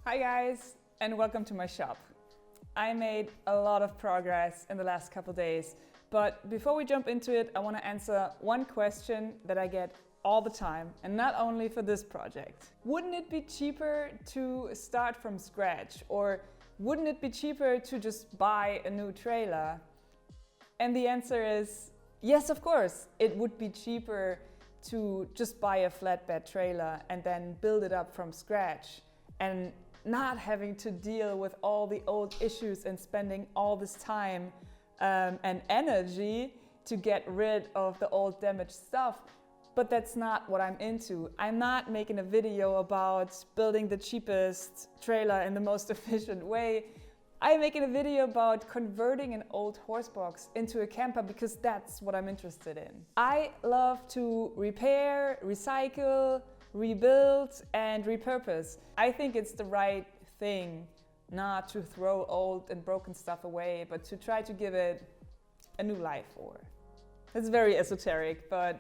Hi guys, and welcome to my shop. I made a lot of progress in the last couple days, but before we jump into it, I want to answer one question that I get all the time, and not only for this project. Wouldn't it be cheaper to start from scratch, or wouldn't it be cheaper to just buy a new trailer? And the answer is yes, of course. It would be cheaper to just buy a flatbed trailer and then build it up from scratch and not having to deal with all the old issues and spending all this time and energy to get rid of the old damaged stuff. But that's not what I'm into. I'm not making a video about building the cheapest trailer in the most efficient way. I'm making a video about converting an old Horsebox into a camper because that's what I'm interested in. I love to repair, recycle, rebuild and repurpose. I think it's the right thing not to throw old and broken stuff away, but to try to give it a new life. Or it's very esoteric, but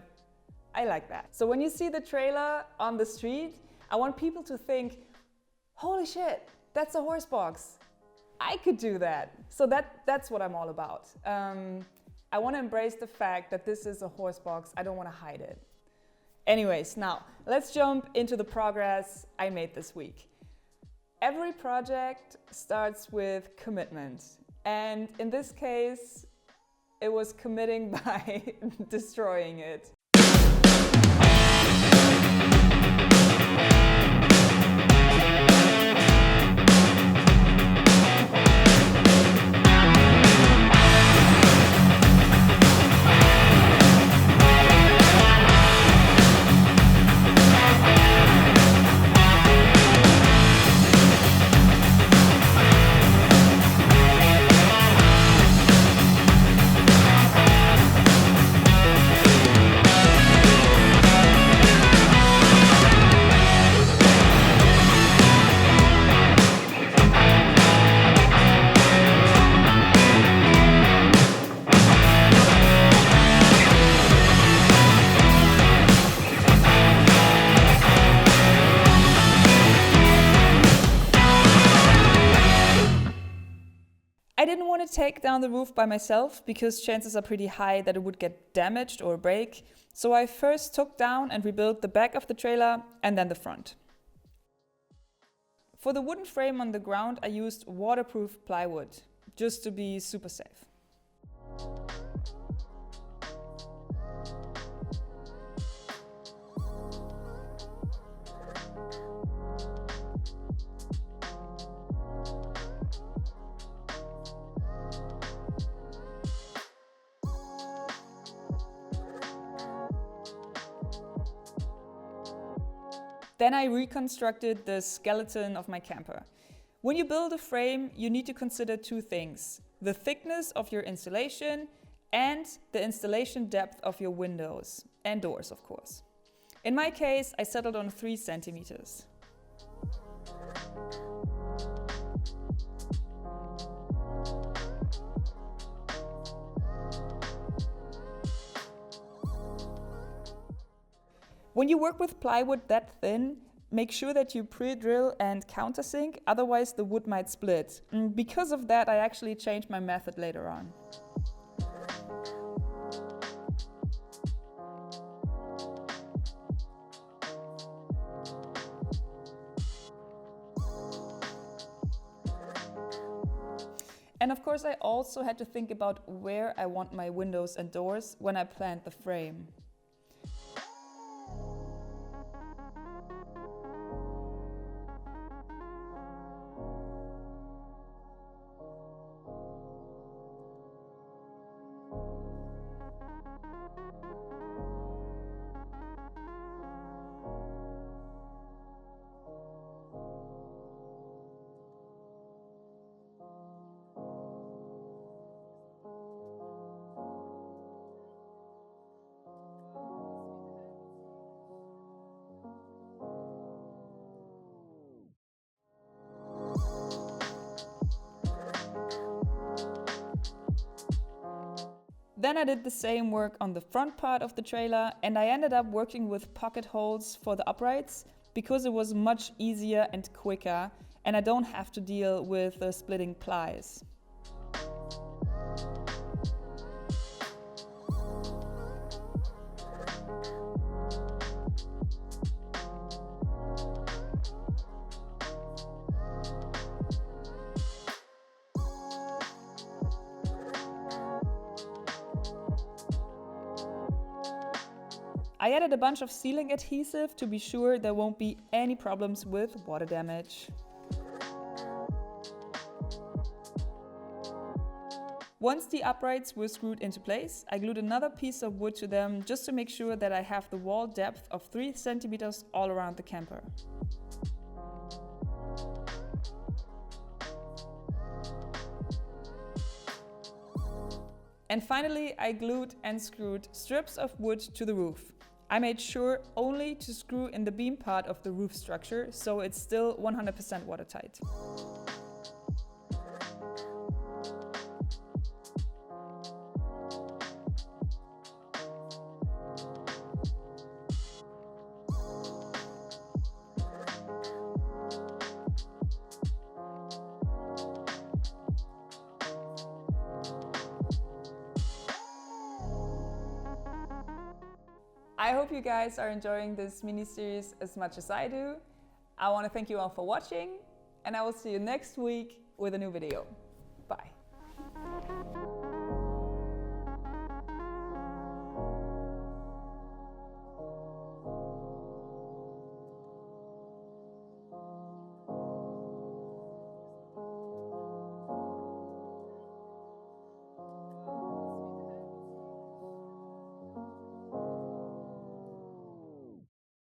I like that. So when you see the trailer on the street, I want people to think, holy shit, that's a Horsebox. I could do that. So that's what I'm all about. I want to embrace the fact that this is a Horsebox. I don't want to hide it. Anyways, now let's jump into the progress I made this week. Every project starts with commitment. And in this case, it was committing by destroying it. I didn't want to take down the roof by myself because chances are pretty high that it would get damaged or break. So I first took down and rebuilt the back of the trailer and then the front. For the wooden frame on the ground, I used waterproof plywood just to be super safe. Then I reconstructed the skeleton of my camper. When you build a frame, you need to consider two things: the thickness of your insulation and the installation depth of your windows and doors, of course. In my case, I settled on 3 centimeters. When you work with plywood that thin, make sure that you pre-drill and countersink, otherwise the wood might split. Because of that, I actually changed my method later on. And of course, I also had to think about where I want my windows and doors when I planned the frame. Then I did the same work on the front part of the trailer, and I ended up working with pocket holes for the uprights because it was much easier and quicker, and I don't have to deal with the splitting plies. I added a bunch of sealing adhesive to be sure there won't be any problems with water damage. Once the uprights were screwed into place, I glued another piece of wood to them just to make sure that I have the wall depth of 3 centimeters all around the camper. And finally, I glued and screwed strips of wood to the roof. I made sure only to screw in the beam part of the roof structure, so it's still 100% watertight. I hope you guys are enjoying this mini-series as much as I do. I want to thank you all for watching, and I will see you next week with a new video.